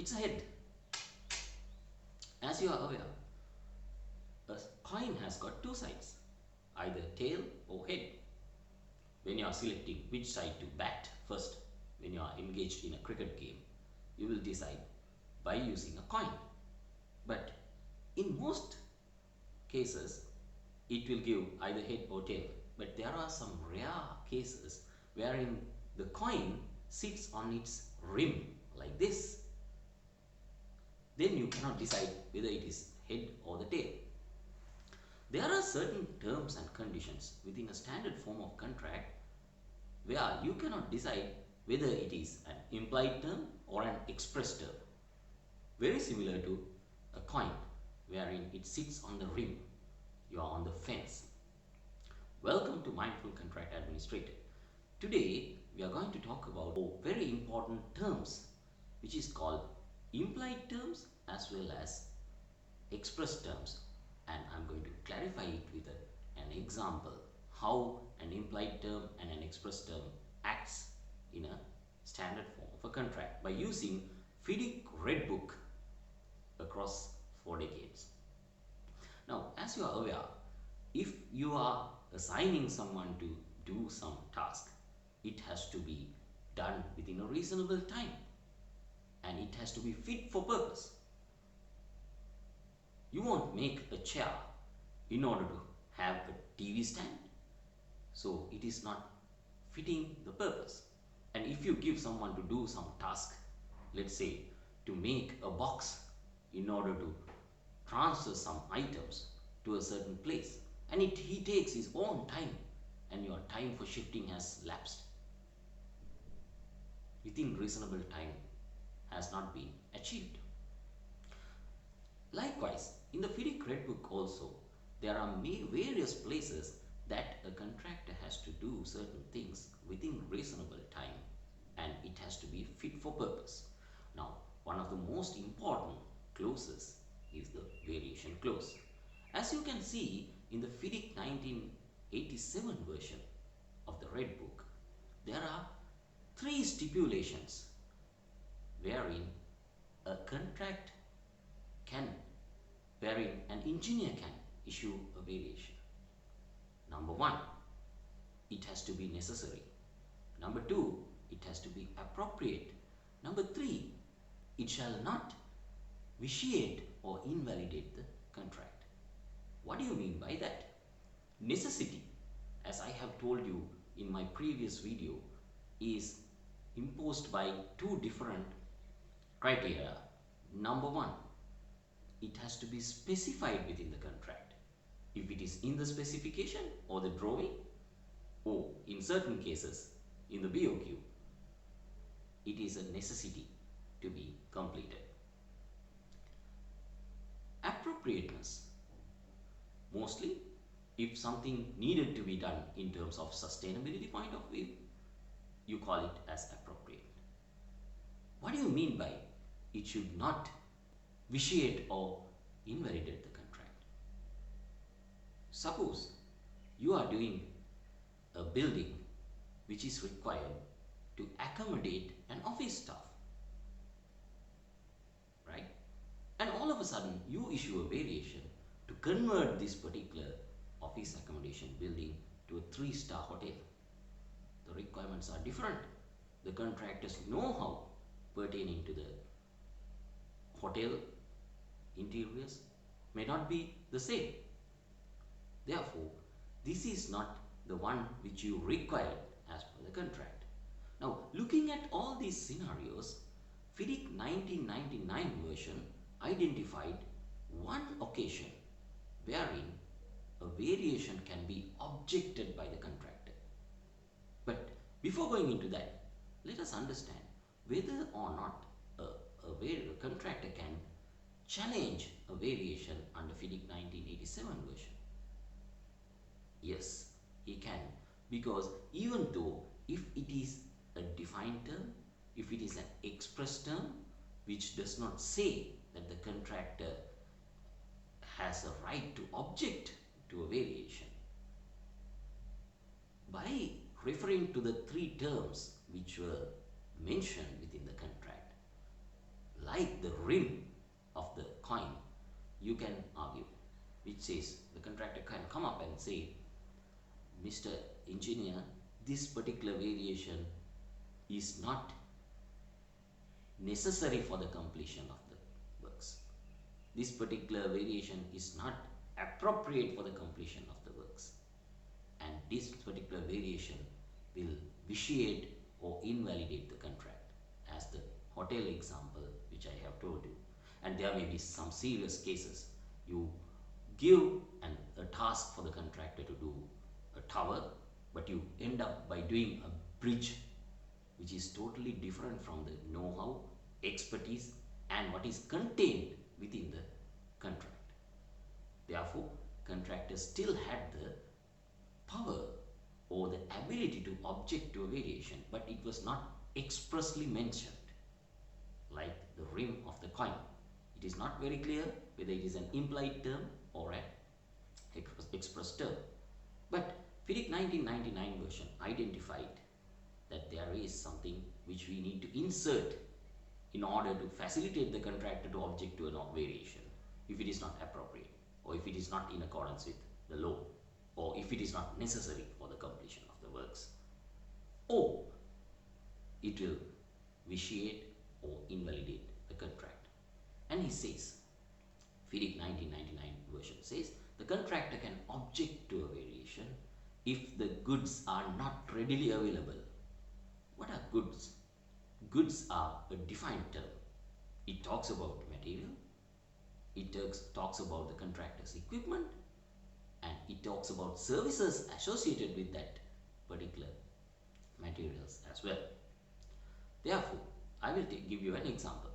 it's a head. As you are aware, a coin has got two sides, either tail or head. When you are selecting which side to bat first, when you are engaged in a cricket game, you will decide by using a coin. But in most cases, it will give either head or tail. But there are some rare cases wherein the coin sits on its rim like this. Then you cannot decide whether it is head or the tail. There are certain terms and conditions within a standard form of contract where you cannot decide whether it is an implied term or an express term. Very similar to a coin wherein it sits on the rim. You are on the fence. Welcome to Mindful Contract Administrator. Today we are going to talk about very important terms which is called implied terms as well as express terms, and I'm going to clarify it with an example how an implied term and an express term acts in a standard form of a contract by using FIDIC Red Book across 4 decades. Now, as you are aware, if you are assigning someone to do some task, it has to be done within a reasonable time and it has to be fit for purpose. You won't make a chair in order to have a TV stand, so it is not fitting the purpose. And if you give someone to do some task, let's say to make a box in order to transfer some items to a certain place, and he takes his own time and your time for shifting has lapsed, within reasonable time has not been achieved. Likewise, in the FIDIC Red Book also, there are various places that a contractor has to do certain things within reasonable time and it has to be fit for purpose. Now, one of the most important clauses is the variation clause. As you can see in the FIDIC 1987 version of the Red Book, there are 3 stipulations wherein a contract wherein an engineer can issue a variation. Number 1, it has to be necessary. Number 2, it has to be appropriate. Number 3, it shall not vitiate or invalidate the contract. What do you mean by that? Necessity, as I have told you in my previous video, is imposed by 2 different criteria. Number 1, it has to be specified within the contract. If it is in the specification or the drawing, or in certain cases in the BOQ, it is a necessity to be completed. Appropriateness. Mostly, if something needed to be done in terms of sustainability point of view, you call it as appropriate. What do you mean by it should not vitiate or invalidate the contract? Suppose you are doing a building which is required to accommodate an office staff, right? And all of a sudden you issue a variation to convert this particular office accommodation building to a 3-star hotel. The requirements are different. The contractor's know-how pertaining to the hotel interiors may not be the same. Therefore, this is not the one which you require as per the contract. Now, looking at all these scenarios, FIDIC 1999 version identified one occasion wherein a variation can be objected by the contractor. But before going into that, let us understand whether or not a contractor can challenge a variation under FIDIC 1987 version. Yes, he can, because even though if it is a defined term, if it is an express term which does not say that the contractor has a right to object to a variation, by referring to the 3 terms which were mentioned within the contract, like the rim of the coin, you can argue, which says the contractor can come up and say, Mr. Engineer, this particular variation is not necessary for the completion of the works. This particular variation is not appropriate for the completion of the works. And this particular variation will vitiate or invalidate the contract, as the hotel example which I have told you. And there may be some serious cases. You give a task for the contractor to do a tower, but you end up by doing a bridge which is totally different from the know-how, expertise and what is contained within the contract. Therefore, contractors still had the power or the ability to object to a variation, but it was not expressly mentioned, like the rim of the coin. It is not very clear whether it is an implied term or an express term. But FIDIC 1999 version identified that there is something which we need to insert in order to facilitate the contractor to object to a variation if it is not appropriate, or if it is not in accordance with the law, or if it is not necessary for the completion of the works, or it will vitiate or invalidate the contract. And he says, FIDIC 1999 version says, the contractor can object to a variation if the goods are not readily available. What are goods? Goods are a defined term. It talks about material, it talks about the contractor's equipment, and it talks about services associated with that particular materials as well. Therefore, I will give you an example.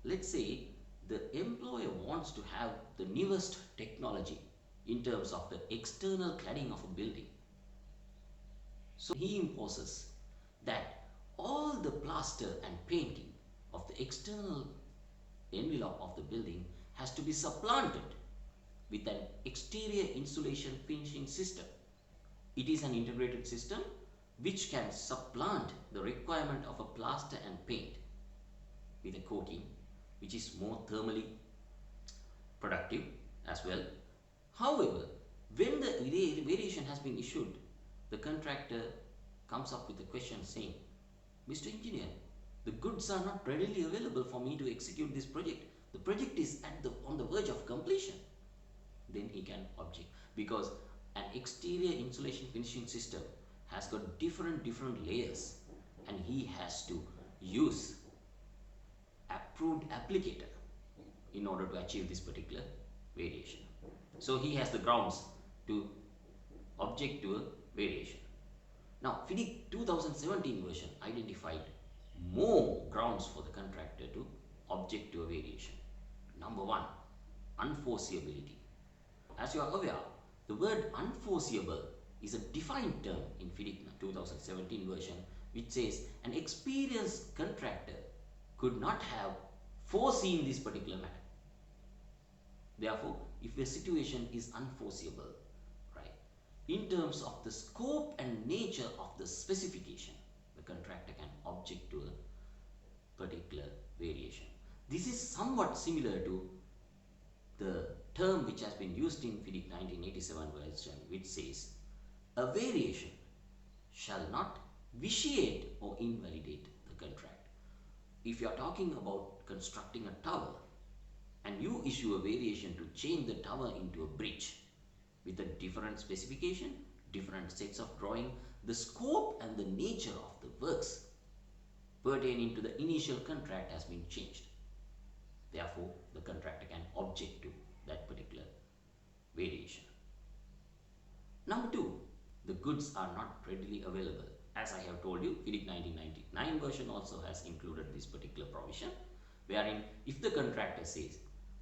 Let's say the employer wants to have the newest technology in terms of the external cladding of a building. So he imposes that all the plaster and painting of the external envelope of the building has to be supplanted with an exterior insulation finishing system. It is an integrated system which can supplant the requirement of a plaster and paint with a coating which is more thermally productive as well. However, when the variation has been issued, the contractor comes up with a question saying, Mr. Engineer, the goods are not readily available for me to execute this project. The project is on the verge of completion. Then he can object, because an exterior insulation finishing system has got different layers, and he has to use approved applicator in order to achieve this particular variation. So he has the grounds to object to a variation. Now, FIDIC 2017 version identified more grounds for the contractor to object to a variation. Number one, unforeseeability. As you are aware, the word unforeseeable is a defined term in FIDIC 2017 version, which says an experienced contractor could not have foreseen this particular matter. Therefore, if a situation is unforeseeable, right, in terms of the scope and nature of the specification, the contractor can object to a particular variation. This is somewhat similar to the term which has been used in FIDIC 1987 version, which says a variation shall not vitiate or invalidate the contract. If you are talking about constructing a tower and you issue a variation to change the tower into a bridge with a different specification, different sets of drawing, the scope and the nature of the works pertaining to the initial contract has been changed. Therefore, the contractor can object to that particular variation. Number two, the goods are not readily available. As I have told you, FIDIC 1999 version also has included this particular provision, wherein if the contractor says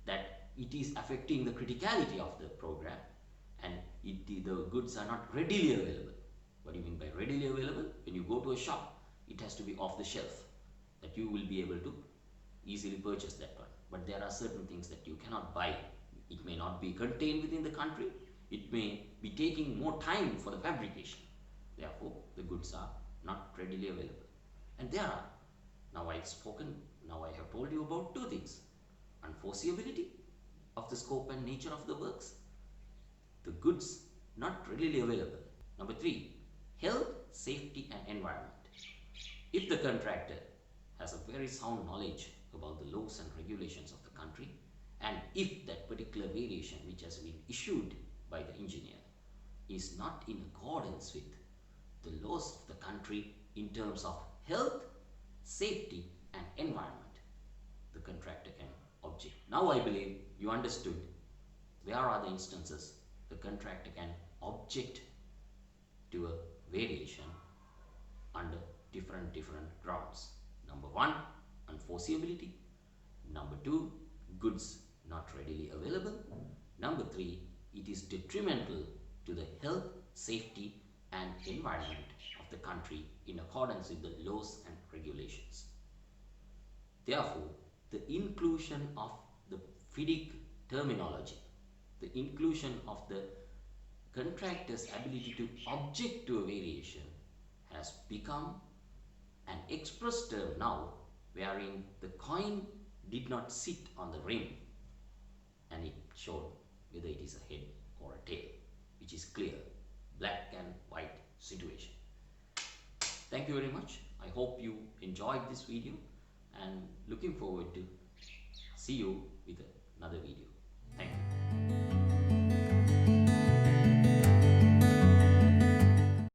that it is affecting the criticality of the program and the goods are not readily available. What do you mean by readily available? When you go to a shop, it has to be off the shelf, that you will be able to easily purchase that one. But there are certain things that you cannot buy. It may not be contained within the country. It may be taking more time for the fabrication. Therefore, the goods are not readily available. And there are Now I have told you about two things: unforeseeability of the scope and nature of the works, the goods not readily available. Number three, health, safety, and environment. If the contractor has a very sound knowledge about the laws and regulations of the country, and if that particular variation which has been issued by the engineer is not in accordance with the laws of the country in terms of health, safety, and environment, the contractor can object. Now I believe you understood where are the instances the contractor can object to a variation under different grounds. Number one, unforeseeability. Number two, goods not readily available. Number three, it is detrimental to the health, safety, and environment of the country in accordance with the laws and regulations. Therefore, the inclusion of the FIDIC terminology, the inclusion of the contractor's ability to object to a variation has become an express term now, wherein the coin did not sit on the rim and it showed whether it is a head or a tail, which is clear, black and white situation. Thank you very much. I hope you enjoyed this video and looking forward to see you with another video. Thank you.